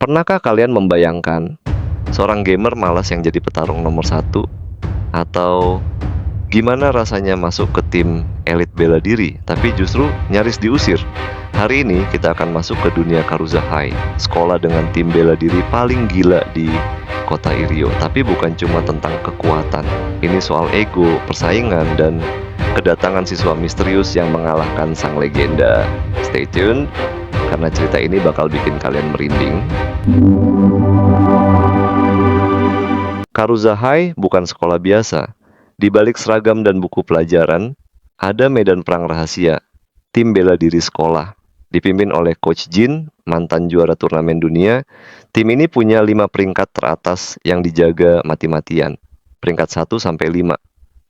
Pernahkah kalian membayangkan seorang gamer malas yang jadi petarung nomor satu? Atau gimana rasanya masuk ke tim elit bela diri, tapi justru nyaris diusir? Hari ini kita akan masuk ke dunia Karuza High, sekolah dengan tim bela diri paling gila di kota Irio. Tapi bukan cuma tentang kekuatan, ini soal ego, persaingan, dan kedatangan siswa misterius yang mengalahkan sang legenda. Stay tuned, karena cerita ini bakal bikin kalian merinding. Karuza High bukan sekolah biasa. Di balik seragam dan buku pelajaran, ada medan perang rahasia, tim bela diri sekolah. Dipimpin oleh Coach Jin, mantan juara turnamen dunia, tim ini punya 5 peringkat teratas yang dijaga mati-matian. Peringkat 1 sampai 5.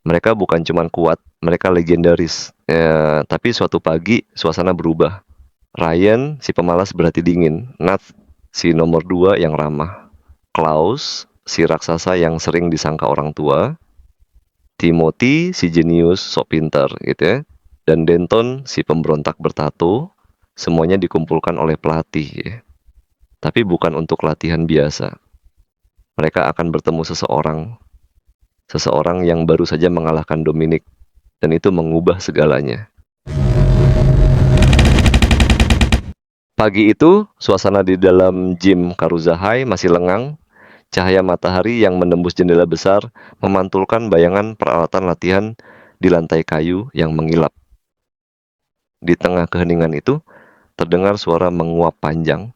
Mereka bukan cuma kuat, mereka legendaris. Tapi suatu pagi, suasana berubah. Ryan, si pemalas berhati dingin. Nat, si nomor 2 yang ramah. Klaus, si raksasa yang sering disangka orang tua. Timothy, si jenius, sok pintar gitu ya. Dan Denton, si pemberontak bertato. Semuanya dikumpulkan oleh pelatih ya. Tapi bukan untuk latihan biasa. Mereka akan bertemu seseorang yang baru saja mengalahkan Dominic. Dan itu mengubah segalanya. Pagi itu, suasana di dalam gym Karuza High masih lengang. Cahaya matahari yang menembus jendela besar memantulkan bayangan peralatan latihan di lantai kayu yang mengilap. Di tengah keheningan itu, terdengar suara menguap panjang.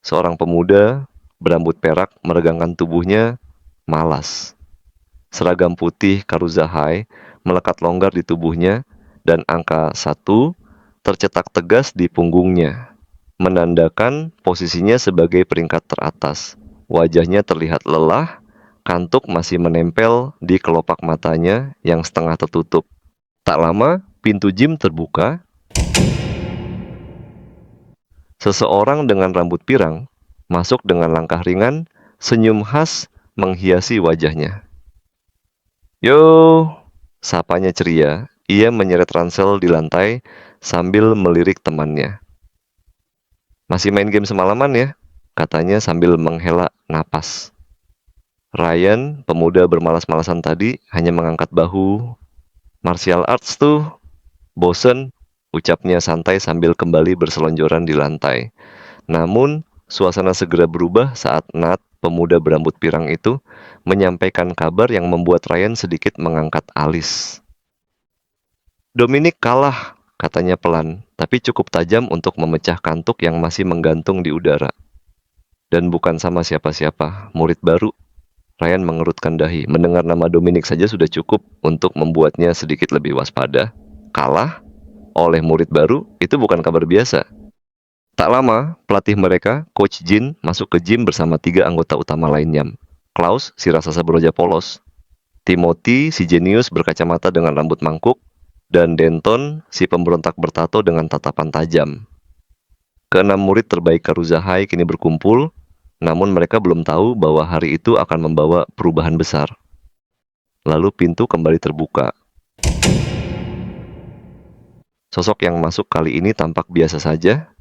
Seorang pemuda berambut perak meregangkan tubuhnya, malas. Seragam putih Karuza High melekat longgar di tubuhnya dan angka 1 tercetak tegas di punggungnya, menandakan posisinya sebagai peringkat teratas. Wajahnya terlihat lelah, kantuk masih menempel di kelopak matanya yang setengah tertutup. Tak lama, pintu gym terbuka. Seseorang dengan rambut pirang masuk dengan langkah ringan, senyum khas menghiasi wajahnya. "Yo," sapanya ceria. Ia menyeret ransel di lantai sambil melirik temannya. "Masih main game semalaman ya?" katanya sambil menghela napas. Ryan, pemuda bermalas-malasan tadi, hanya mengangkat bahu. "Martial arts tuh, bosen," ucapnya santai sambil kembali berselonjoran di lantai. Namun, suasana segera berubah saat Nat, pemuda berambut pirang itu, menyampaikan kabar yang membuat Ryan sedikit mengangkat alis. "Dominic kalah," katanya pelan, tapi cukup tajam untuk memecah kantuk yang masih menggantung di udara. "Dan bukan sama siapa-siapa, murid baru." Ryan mengerutkan dahi. Mendengar nama Dominic saja sudah cukup untuk membuatnya sedikit lebih waspada. Kalah oleh murid baru, itu bukan kabar biasa. Tak lama, pelatih mereka, Coach Jin, masuk ke gym bersama 3 anggota utama lainnya. Klaus, si raksasa berwajah polos. Timothy, si jenius berkacamata dengan rambut mangkuk. Dan Denton, si pemberontak bertato dengan tatapan tajam. Keenam murid terbaik Karuza High kini berkumpul, namun mereka belum tahu bahwa hari itu akan membawa perubahan besar. Lalu pintu kembali terbuka. Sosok yang masuk kali ini tampak biasa saja,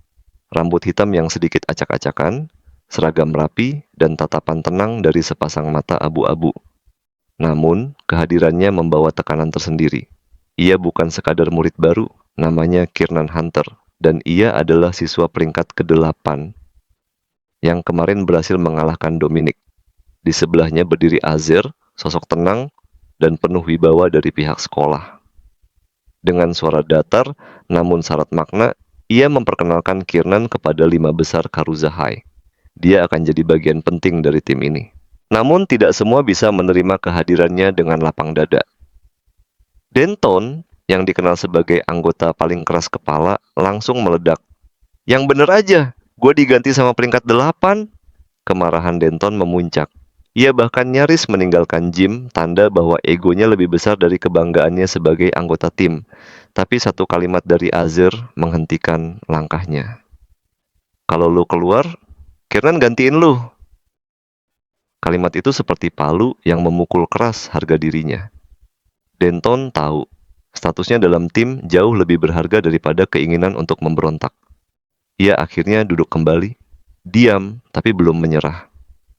rambut hitam yang sedikit acak-acakan, seragam rapi, dan tatapan tenang dari sepasang mata abu-abu. Namun, kehadirannya membawa tekanan tersendiri. Ia bukan sekadar murid baru, namanya Kiernan Hunter, dan ia adalah siswa peringkat ke-8 yang kemarin berhasil mengalahkan Dominic. Di sebelahnya berdiri Azer, sosok tenang dan penuh wibawa dari pihak sekolah. Dengan suara datar, namun syarat makna, ia memperkenalkan Kiernan kepada 5 besar Karuza High. Dia akan jadi bagian penting dari tim ini. Namun tidak semua bisa menerima kehadirannya dengan lapang dada. Denton, yang dikenal sebagai anggota paling keras kepala, langsung meledak. "Yang bener aja, gue diganti sama peringkat 8. Kemarahan Denton memuncak. Ia bahkan nyaris meninggalkan gym, tanda bahwa egonya lebih besar dari kebanggaannya sebagai anggota tim. Tapi satu kalimat dari Azer menghentikan langkahnya. "Kalau lu keluar, Kiernan gantiin lu." Kalimat itu seperti palu yang memukul keras harga dirinya. Denton tahu, Statusnya dalam tim jauh lebih berharga daripada keinginan untuk memberontak. Ia akhirnya duduk kembali, diam tapi belum menyerah.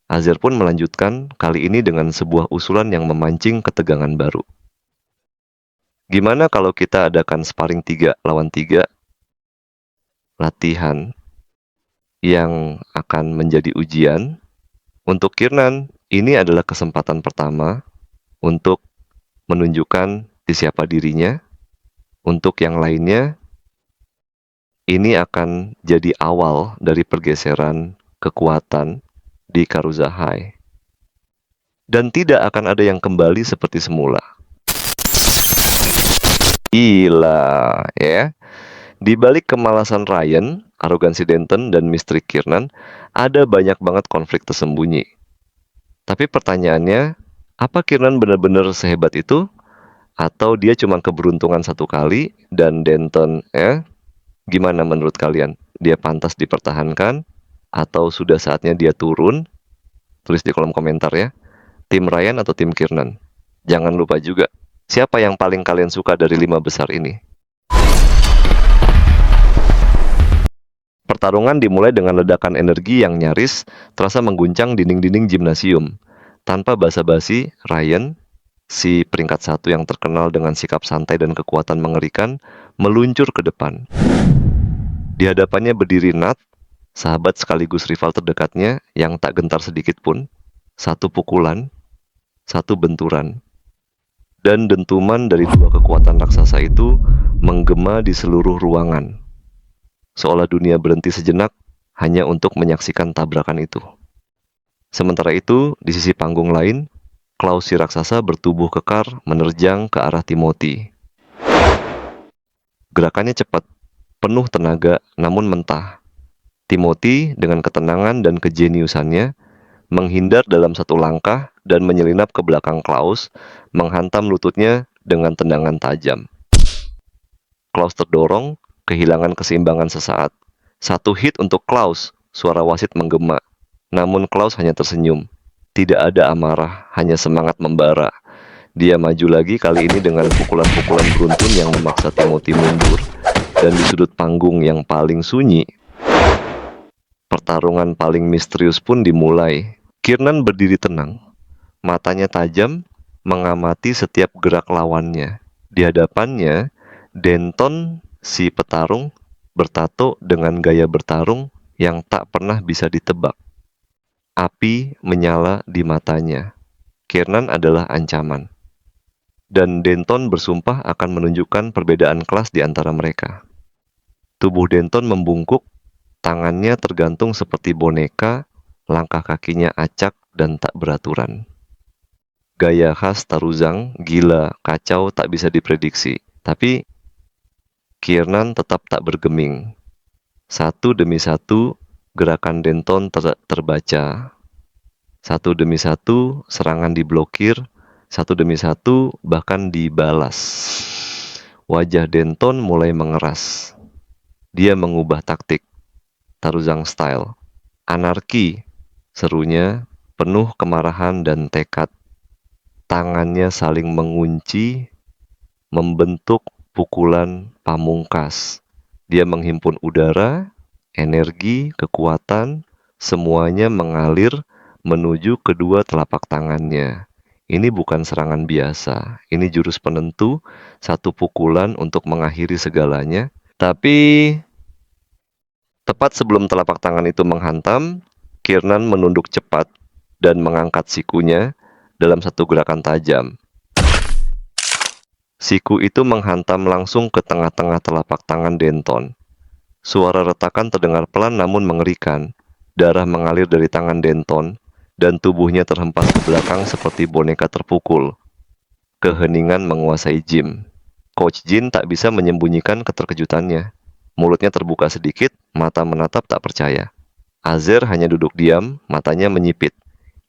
Azer pun melanjutkan, kali ini dengan sebuah usulan yang memancing ketegangan baru. Gimana kalau kita adakan sparring 3 lawan 3, latihan yang akan menjadi ujian? Untuk Kiernan, ini adalah kesempatan pertama untuk menunjukkan siapa dirinya. Untuk yang lainnya, ini akan jadi awal dari pergeseran kekuatan di Karuza High. Dan tidak akan ada yang kembali seperti semula. Gila, ya. Di balik kemalasan Ryan, arogansi Denton, dan misteri Kiernan, ada banyak banget konflik tersembunyi. Tapi pertanyaannya, apa Kiernan benar-benar sehebat itu? Atau dia cuma keberuntungan satu kali, dan Denton, gimana menurut kalian? Dia pantas dipertahankan? Atau sudah saatnya dia turun? Tulis di kolom komentar ya. Tim Ryan atau tim Kiernan? Jangan lupa juga, siapa yang paling kalian suka dari 5 besar ini? Pertarungan dimulai dengan ledakan energi yang nyaris terasa mengguncang dinding-dinding gimnasium. Tanpa basa-basi, Ryan, si peringkat 1 yang terkenal dengan sikap santai dan kekuatan mengerikan, meluncur ke depan. Di hadapannya berdiri Nat, sahabat sekaligus rival terdekatnya yang tak gentar sedikit pun. Satu pukulan, satu benturan. Dan dentuman dari dua kekuatan raksasa itu menggema di seluruh ruangan. Seolah dunia berhenti sejenak hanya untuk menyaksikan tabrakan itu. Sementara itu, di sisi panggung lain, Klaus si raksasa bertubuh kekar menerjang ke arah Timothy. Gerakannya cepat, penuh tenaga, namun mentah. Timothy dengan ketenangan dan kejeniusannya menghindar dalam satu langkah dan menyelinap ke belakang Klaus, menghantam lututnya dengan tendangan tajam. Klaus terdorong, kehilangan keseimbangan sesaat. Satu hit untuk Klaus, suara wasit menggema. Namun Klaus hanya tersenyum. Tidak ada amarah, hanya semangat membara. Dia maju lagi kali ini dengan pukulan-pukulan beruntun yang memaksa Timothy mundur. Dan di sudut panggung yang paling sunyi, pertarungan paling misterius pun dimulai. Kiernan berdiri tenang, matanya tajam, mengamati setiap gerak lawannya. Di hadapannya, Denton, si petarung, bertato dengan gaya bertarung yang tak pernah bisa ditebak. Api menyala di matanya. Kiernan adalah ancaman. Dan Denton bersumpah akan menunjukkan perbedaan kelas di antara mereka. Tubuh Denton membungkuk, tangannya tergantung seperti boneka, langkah kakinya acak dan tak beraturan. Gaya khas Taruzang, gila, kacau, tak bisa diprediksi. Tapi Kiernan tetap tak bergeming. Satu demi satu, gerakan Denton terbaca. Satu demi satu, serangan diblokir. Satu demi satu, bahkan dibalas. Wajah Denton mulai mengeras. Dia mengubah taktik. Taruzang style. Anarki, serunya, penuh kemarahan dan tekad. Tangannya saling mengunci, membentuk pukulan pamungkas. Dia menghimpun udara, energi, kekuatan, semuanya mengalir menuju kedua telapak tangannya. Ini bukan serangan biasa, ini jurus penentu, satu pukulan untuk mengakhiri segalanya. Tapi tepat sebelum telapak tangan itu menghantam, Kiernan menunduk cepat dan mengangkat sikunya dalam satu gerakan tajam. Siku itu menghantam langsung ke tengah-tengah telapak tangan Denton. Suara retakan terdengar pelan namun mengerikan. Darah mengalir dari tangan Denton, dan tubuhnya terhempas ke belakang seperti boneka terpukul. Keheningan menguasai Jim. Coach Jin tak bisa menyembunyikan keterkejutannya. Mulutnya terbuka sedikit, mata menatap tak percaya. Azer hanya duduk diam, matanya menyipit.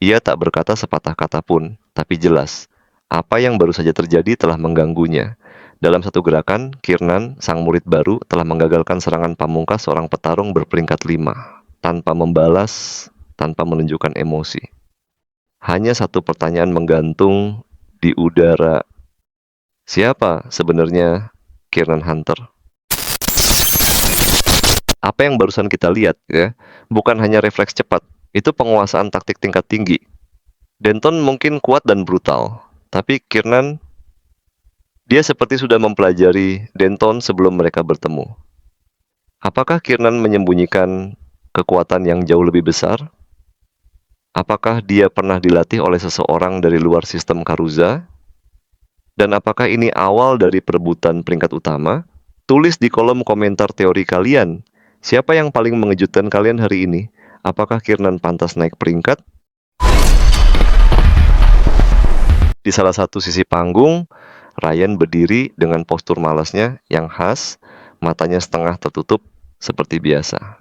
Ia tak berkata sepatah kata pun, tapi jelas. Apa yang baru saja terjadi telah mengganggunya. Dalam satu gerakan, Kiernan, sang murid baru, telah menggagalkan serangan pamungkas seorang petarung berperingkat 5, tanpa membalas, tanpa menunjukkan emosi. Hanya satu pertanyaan menggantung di udara. Siapa sebenarnya Kiernan Hunter? Apa yang barusan kita lihat ya, bukan hanya refleks cepat, itu penguasaan taktik tingkat tinggi. Denton mungkin kuat dan brutal, tapi Kiernan, dia seperti sudah mempelajari Denton sebelum mereka bertemu. Apakah Kiernan menyembunyikan kekuatan yang jauh lebih besar? Apakah dia pernah dilatih oleh seseorang dari luar sistem Karuza? Dan apakah ini awal dari perebutan peringkat utama? Tulis di kolom komentar teori kalian. Siapa yang paling mengejutkan kalian hari ini? Apakah Kiernan pantas naik peringkat? Di salah satu sisi panggung, Ryan berdiri dengan postur malasnya yang khas, matanya setengah tertutup seperti biasa.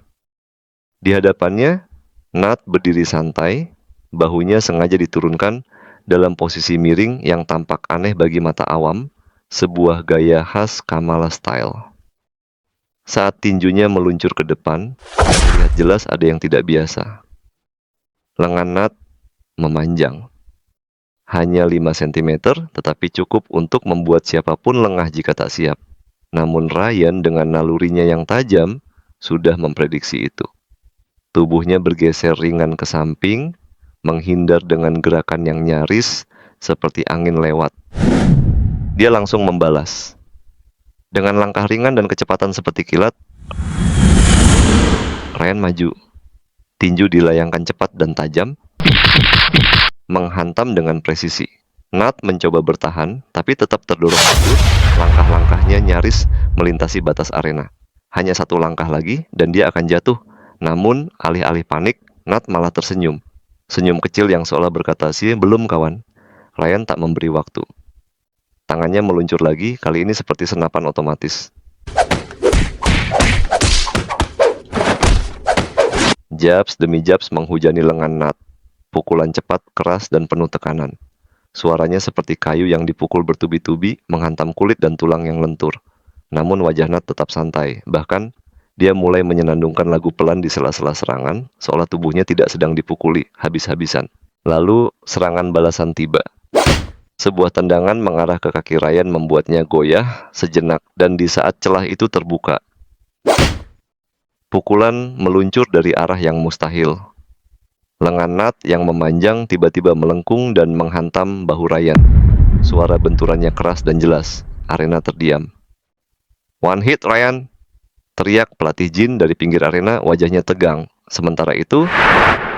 Di hadapannya, Nat berdiri santai, bahunya sengaja diturunkan dalam posisi miring yang tampak aneh bagi mata awam, sebuah gaya khas Kamala style. Saat tinjunya meluncur ke depan, terlihat jelas ada yang tidak biasa. Lengan Nat memanjang. Hanya 5 cm, tetapi cukup untuk membuat siapapun lengah jika tak siap. Namun Ryan dengan nalurinya yang tajam, sudah memprediksi itu. Tubuhnya bergeser ringan ke samping, menghindar dengan gerakan yang nyaris seperti angin lewat. Dia langsung membalas. Dengan langkah ringan dan kecepatan seperti kilat, Ryan maju. Tinju dilayangkan cepat dan tajam, menghantam dengan presisi. Nat mencoba bertahan, tapi tetap terdorong mundur. Langkah-langkahnya nyaris melintasi batas arena. Hanya satu langkah lagi, dan dia akan jatuh. Namun, alih-alih panik, Nat malah tersenyum. Senyum kecil yang seolah berkata, "Si belum kawan." Ryan tak memberi waktu. Tangannya meluncur lagi, kali ini seperti senapan otomatis. Jabs demi jabs menghujani lengan Nat. Pukulan cepat, keras, dan penuh tekanan. Suaranya seperti kayu yang dipukul bertubi-tubi, menghantam kulit dan tulang yang lentur. Namun wajah Nat tetap santai, bahkan dia mulai menyenandungkan lagu pelan di sela-sela serangan, seolah tubuhnya tidak sedang dipukuli habis-habisan. Lalu serangan balasan tiba. Sebuah tendangan mengarah ke kaki Ryan membuatnya goyah sejenak, dan di saat celah itu terbuka, pukulan meluncur dari arah yang mustahil. Lengan Nat yang memanjang tiba-tiba melengkung dan menghantam bahu Ryan. Suara benturannya keras dan jelas. Arena terdiam. "One hit, Ryan!" teriak pelatih Jin dari pinggir arena, wajahnya tegang. Sementara itu,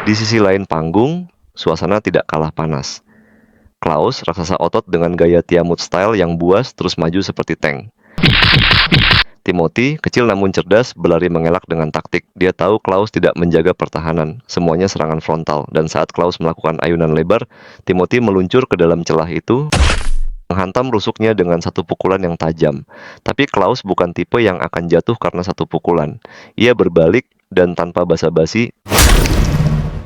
di sisi lain panggung, suasana tidak kalah panas. Klaus, raksasa otot dengan gaya Tiamut style yang buas, terus maju seperti tank. Timothy, kecil namun cerdas, berlari mengelak dengan taktik. Dia tahu Klaus tidak menjaga pertahanan, semuanya serangan frontal. Dan saat Klaus melakukan ayunan lebar, Timothy meluncur ke dalam celah itu, menghantam rusuknya dengan satu pukulan yang tajam. Tapi Klaus bukan tipe yang akan jatuh karena satu pukulan. Ia berbalik dan tanpa basa-basi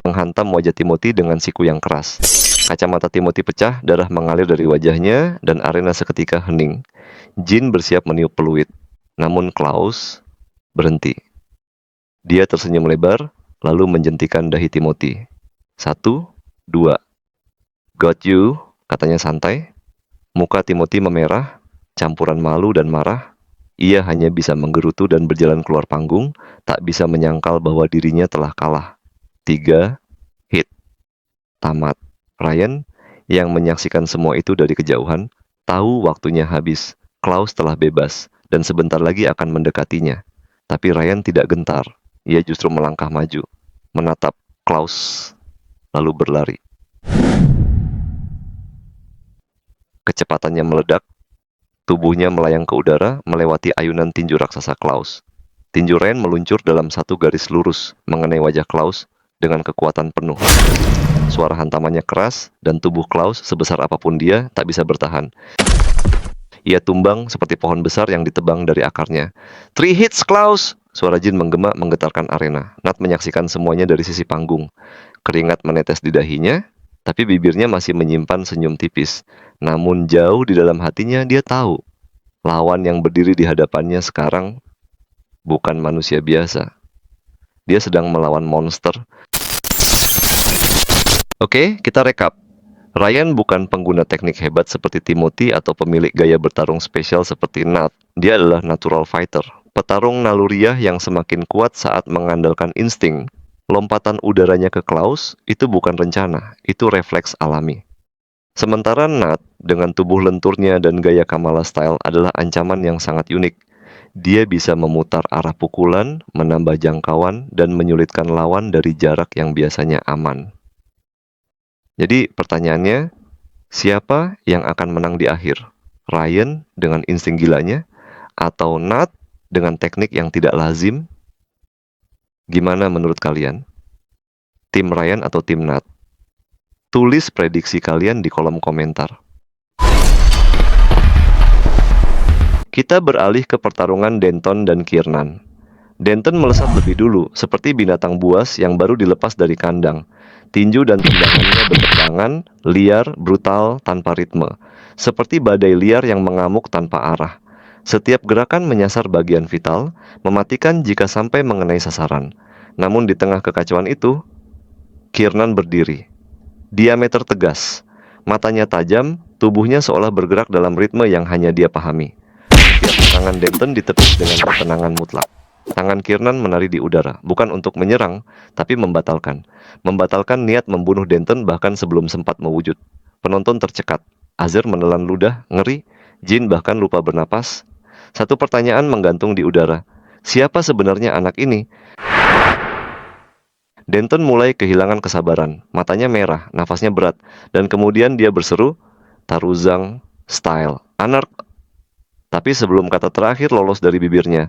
menghantam wajah Timothy dengan siku yang keras. Kacamata Timothy pecah, darah mengalir dari wajahnya, dan arena seketika hening. Jin bersiap meniup peluit. Namun Klaus berhenti. Dia tersenyum lebar, lalu menjentikan dahi Timothy. 1, 2. "Got you," katanya santai. Muka Timothy memerah, campuran malu dan marah. Ia hanya bisa menggerutu dan berjalan keluar panggung, tak bisa menyangkal bahwa dirinya telah kalah. 3 hit. Tamat. Ryan, yang menyaksikan semua itu dari kejauhan, tahu waktunya habis. Klaus telah bebas, dan sebentar lagi akan mendekatinya. Tapi Ryan tidak gentar. Ia justru melangkah maju, menatap Klaus, lalu berlari. Kecepatannya meledak, tubuhnya melayang ke udara, melewati ayunan tinju raksasa Klaus. Tinju Ryan meluncur dalam satu garis lurus, mengenai wajah Klaus dengan kekuatan penuh. Suara hantamannya keras, dan tubuh Klaus, sebesar apapun dia, tak bisa bertahan. Ia tumbang seperti pohon besar yang ditebang dari akarnya. 3 hits, Klaus! Suara Jin menggema menggetarkan arena. Nat menyaksikan semuanya dari sisi panggung. Keringat menetes di dahinya, tapi bibirnya masih menyimpan senyum tipis. Namun jauh di dalam hatinya dia tahu, lawan yang berdiri di hadapannya sekarang bukan manusia biasa. Dia sedang melawan monster. Oke, kita rekap. Ryan bukan pengguna teknik hebat seperti Timothy atau pemilik gaya bertarung spesial seperti Nat. Dia adalah natural fighter, petarung naluriah yang semakin kuat saat mengandalkan insting. Lompatan udaranya ke Klaus itu bukan rencana, itu refleks alami. Sementara Nat, dengan tubuh lenturnya dan gaya Kamala style adalah ancaman yang sangat unik. Dia bisa memutar arah pukulan, menambah jangkauan, dan menyulitkan lawan dari jarak yang biasanya aman. Jadi pertanyaannya, siapa yang akan menang di akhir? Ryan dengan insting gilanya atau Nat dengan teknik yang tidak lazim? Gimana menurut kalian? Tim Ryan atau tim Nat? Tulis prediksi kalian di kolom komentar. Kita beralih ke pertarungan Denton dan Kiernan. Denton melesat lebih dulu, seperti binatang buas yang baru dilepas dari kandang. Tinju dan tendangannya berterbangan, liar, brutal, tanpa ritme. Seperti badai liar yang mengamuk tanpa arah. Setiap gerakan menyasar bagian vital, mematikan jika sampai mengenai sasaran. Namun di tengah kekacauan itu, Kiernan berdiri. Diameter tegas, matanya tajam, tubuhnya seolah bergerak dalam ritme yang hanya dia pahami. Setiap serangan Denton ditepis dengan ketenangan mutlak. Tangan Kiernan menari di udara, bukan untuk menyerang, tapi membatalkan. Membatalkan niat membunuh Denton bahkan sebelum sempat mewujud. Penonton tercekat. Azer menelan ludah, ngeri. Jin bahkan lupa bernapas. Satu pertanyaan menggantung di udara. Siapa sebenarnya anak ini? Denton mulai kehilangan kesabaran. Matanya merah, nafasnya berat. Dan kemudian dia berseru, Taruzang style. Anark. Tapi sebelum kata terakhir lolos dari bibirnya,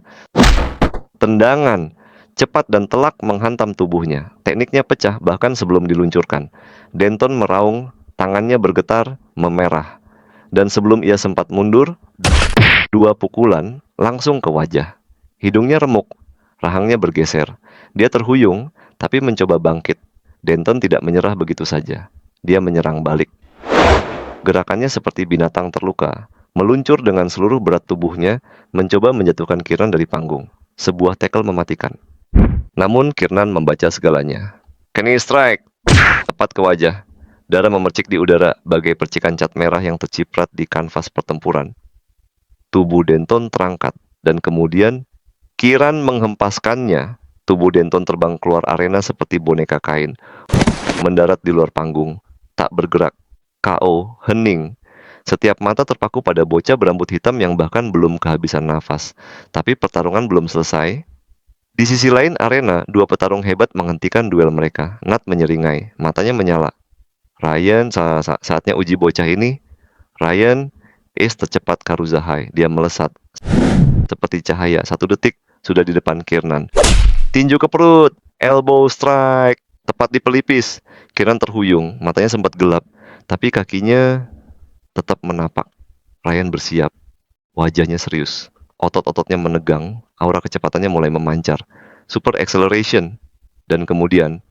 tendangan cepat dan telak menghantam tubuhnya. Tekniknya pecah bahkan sebelum diluncurkan. Denton meraung, tangannya bergetar, memerah. Dan sebelum ia sempat mundur, dua pukulan langsung ke wajah. Hidungnya remuk, rahangnya bergeser. Dia terhuyung, tapi mencoba bangkit. Denton tidak menyerah begitu saja. Dia menyerang balik. Gerakannya seperti binatang terluka. Meluncur dengan seluruh berat tubuhnya, mencoba menjatuhkan Kiernan dari panggung. Sebuah tackle mematikan. Namun Kiernan membaca segalanya. Knee strike, tepat ke wajah. Darah memercik di udara bagai percikan cat merah yang terciprat di kanvas pertempuran. Tubuh Denton terangkat, dan kemudian Kieran menghempaskannya. Tubuh Denton terbang keluar arena seperti boneka kain. Mendarat di luar panggung, tak bergerak. KO, hening. Setiap mata terpaku pada bocah berambut hitam yang bahkan belum kehabisan nafas. Tapi pertarungan belum selesai. Di sisi lain arena, dua petarung hebat menghentikan duel mereka. Nat menyeringai, matanya menyala. Ryan, saatnya uji bocah ini. Ryan, ace tercepat Karuzahai. Dia melesat. Seperti cahaya, 1 detik sudah di depan Kiernan. Tinju ke perut, elbow strike, tepat di pelipis. Kiernan terhuyung, matanya sempat gelap. Tapi kakinya tetap menapak. Ryan bersiap. Wajahnya serius. Otot-ototnya menegang. Aura kecepatannya mulai memancar. Super acceleration. Dan kemudian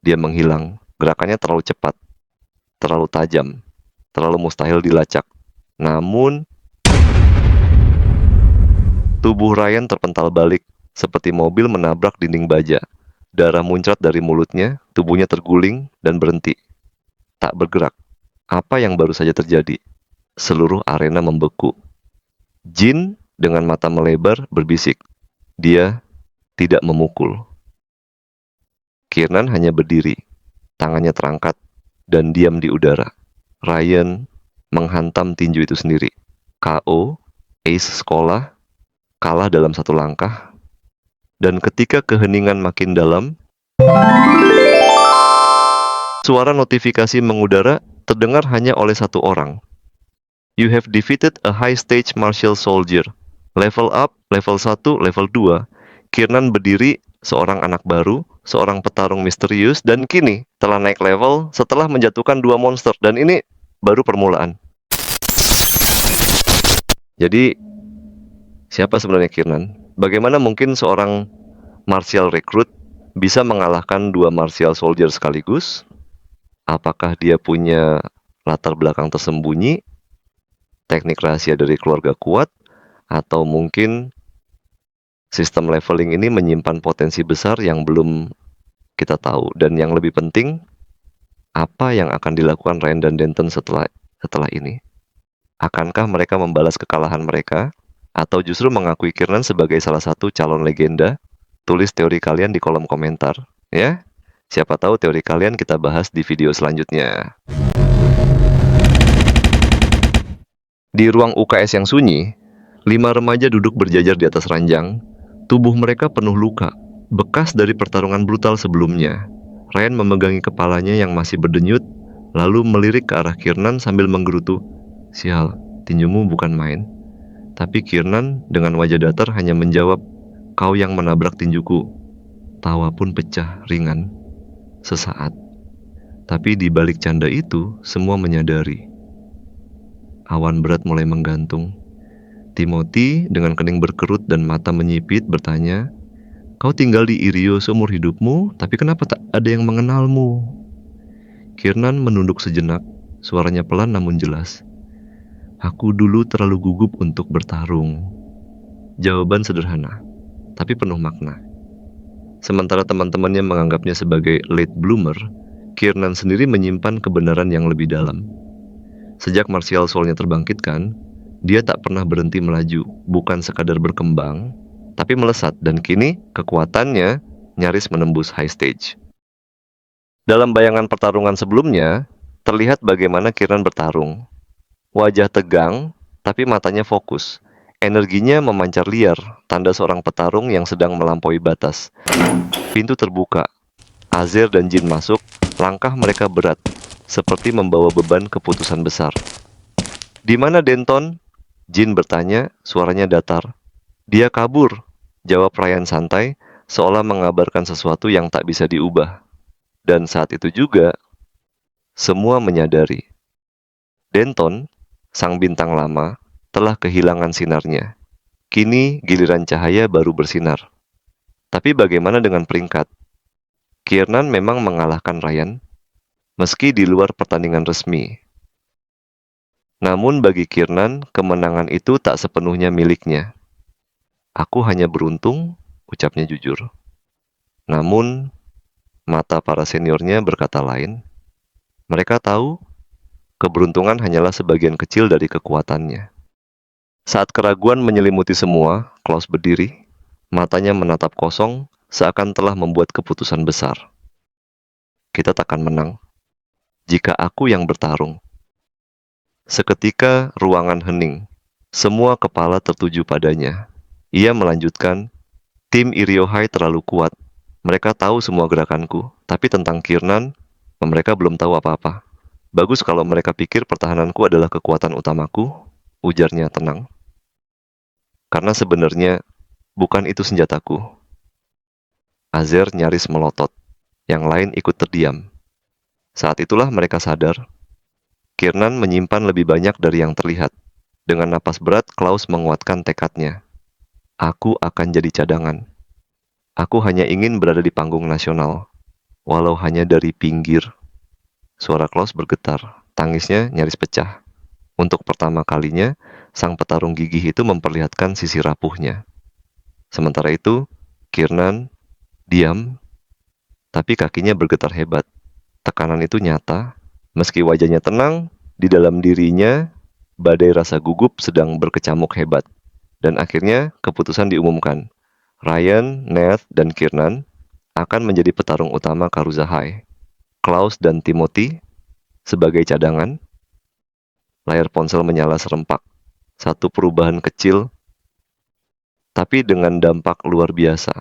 dia menghilang. Gerakannya terlalu cepat. Terlalu tajam. Terlalu mustahil dilacak. Namun tubuh Ryan terpental balik. Seperti mobil menabrak dinding baja. Darah muncrat dari mulutnya. Tubuhnya terguling dan berhenti. Tak bergerak. Apa yang baru saja terjadi? Seluruh arena membeku. Jin dengan mata melebar berbisik. Dia tidak memukul. Kiernan hanya berdiri. Tangannya terangkat dan diam di udara. Ryan menghantam tinju itu sendiri. KO, ace sekolah, kalah dalam 1 langkah. Dan ketika keheningan makin dalam, suara notifikasi mengudara terdengar hanya oleh 1 orang. You have defeated a high-stage martial soldier. Level up, level 1, level 2. Kiernan berdiri, seorang anak baru, seorang petarung misterius, dan kini telah naik level setelah menjatuhkan 2 monster. Dan ini baru permulaan. Jadi, siapa sebenarnya Kiernan? Bagaimana mungkin seorang martial recruit bisa mengalahkan 2 martial soldier sekaligus? Apakah dia punya latar belakang tersembunyi, teknik rahasia dari keluarga kuat, atau mungkin sistem leveling ini menyimpan potensi besar yang belum kita tahu? Dan yang lebih penting, Apa yang akan dilakukan Ryan dan Denton setelah ini? Akankah mereka membalas kekalahan mereka? Atau justru mengakui Kiernan sebagai salah satu calon legenda? Tulis teori kalian di kolom komentar, ya. Siapa tahu teori kalian kita bahas di video selanjutnya. Di ruang UKS yang sunyi, 5 remaja duduk berjajar di atas ranjang. Tubuh mereka penuh luka, bekas dari pertarungan brutal sebelumnya. Ryan memegangi kepalanya yang masih berdenyut, lalu melirik ke arah Kiernan sambil menggerutu. Sial, tinjumu bukan main. Tapi Kiernan dengan wajah datar hanya menjawab, kau yang menabrak tinjuku. Tawa pun pecah ringan. Sesaat. Tapi di balik canda itu, semua menyadari. Awan berat mulai menggantung. Timothy dengan kening berkerut dan mata menyipit bertanya, kau tinggal di Irio seumur hidupmu, tapi kenapa tak ada yang mengenalmu? Kiernan menunduk sejenak, suaranya pelan namun jelas. Aku dulu terlalu gugup untuk bertarung. Jawaban sederhana, tapi penuh makna. Sementara teman-temannya menganggapnya sebagai late bloomer, Kiernan sendiri menyimpan kebenaran yang lebih dalam. Sejak martial soul-nya terbangkitkan, dia tak pernah berhenti melaju, bukan sekadar berkembang, tapi melesat, dan kini kekuatannya nyaris menembus high stage. Dalam bayangan pertarungan sebelumnya, terlihat bagaimana Kiernan bertarung. Wajah tegang, tapi matanya fokus. Energinya memancar liar, tanda seorang petarung yang sedang melampaui batas. Pintu terbuka. Azer dan Jin masuk, langkah mereka berat, seperti membawa beban keputusan besar. Di mana Denton? Jin bertanya, suaranya datar. Dia kabur, jawab Ryan santai, seolah mengabarkan sesuatu yang tak bisa diubah. Dan saat itu juga, semua menyadari. Denton, sang bintang lama, telah kehilangan sinarnya. Kini giliran cahaya baru bersinar. Tapi bagaimana dengan peringkat? Kiernan memang mengalahkan Ryan, meski di luar pertandingan resmi. Namun bagi Kiernan, kemenangan itu tak sepenuhnya miliknya. Aku hanya beruntung, ucapnya jujur. Namun, mata para seniornya berkata lain. Mereka tahu, keberuntungan hanyalah sebagian kecil dari kekuatannya. Saat keraguan menyelimuti semua, Klaus berdiri. Matanya menatap kosong, seakan telah membuat keputusan besar. Kita takkan menang jika aku yang bertarung. Seketika ruangan hening. Semua kepala tertuju padanya. Ia melanjutkan, tim Irio High terlalu kuat. Mereka tahu semua gerakanku, tapi tentang Kiernan, mereka belum tahu apa-apa. Bagus kalau mereka pikir pertahananku adalah kekuatan utamaku, ujarnya tenang. Karena sebenarnya, bukan itu senjataku. Azer nyaris melotot. Yang lain ikut terdiam. Saat itulah mereka sadar. Kiernan menyimpan lebih banyak dari yang terlihat. Dengan napas berat, Klaus menguatkan tekadnya. Aku akan jadi cadangan. Aku hanya ingin berada di panggung nasional, walau hanya dari pinggir. Suara Klaus bergetar, tangisnya nyaris pecah. Untuk pertama kalinya, sang petarung gigih itu memperlihatkan sisi rapuhnya. Sementara itu, Kiernan diam, tapi kakinya bergetar hebat. Tekanan itu nyata, meski wajahnya tenang, di dalam dirinya, badai rasa gugup sedang berkecamuk hebat. Dan akhirnya, keputusan diumumkan. Ryan, Neth, dan Kiernan akan menjadi petarung utama Karuza High. Klaus dan Timothy sebagai cadangan. Layar ponsel menyala serempak. Satu perubahan kecil, tapi dengan dampak luar biasa.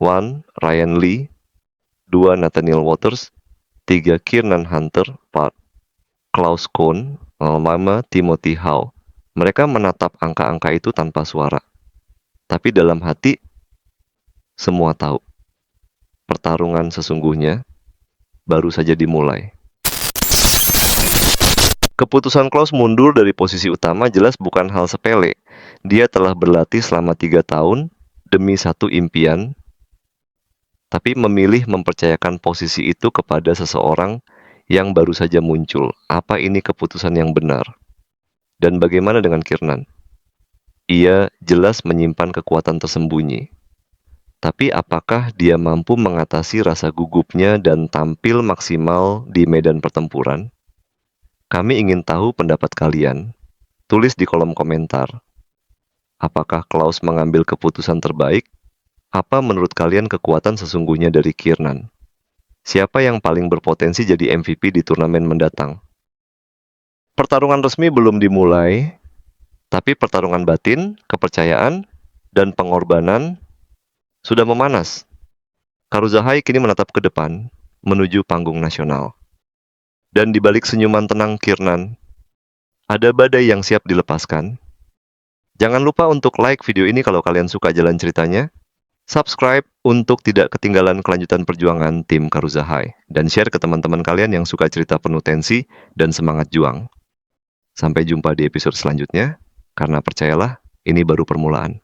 1. Ryan Lee. 2. Nathaniel Waters. 3. Kiernan Hunter, Part. Klaus Kohn, Mama Timothy Howe. Mereka menatap angka-angka itu tanpa suara. Tapi dalam hati, semua tahu. Pertarungan sesungguhnya baru saja dimulai. Keputusan Klaus mundur dari posisi utama jelas bukan hal sepele. Dia telah berlatih selama 3 tahun demi satu impian, tapi memilih mempercayakan posisi itu kepada seseorang yang baru saja muncul. Apa ini keputusan yang benar? Dan bagaimana dengan Kiernan? Ia jelas menyimpan kekuatan tersembunyi. Tapi apakah dia mampu mengatasi rasa gugupnya dan tampil maksimal di medan pertempuran? Kami ingin tahu pendapat kalian. Tulis di kolom komentar. Apakah Klaus mengambil keputusan terbaik? Apa menurut kalian kekuatan sesungguhnya dari Kiernan? Siapa yang paling berpotensi jadi MVP di turnamen mendatang? Pertarungan resmi belum dimulai, tapi pertarungan batin, kepercayaan, dan pengorbanan sudah memanas. Karuza High kini menatap ke depan, menuju panggung nasional. Dan di balik senyuman tenang Kiernan, ada badai yang siap dilepaskan. Jangan lupa untuk like video ini kalau kalian suka jalan ceritanya, subscribe untuk tidak ketinggalan kelanjutan perjuangan tim Karuza High, dan share ke teman-teman kalian yang suka cerita penuh tensi dan semangat juang. Sampai jumpa di episode selanjutnya, karena percayalah, ini baru permulaan.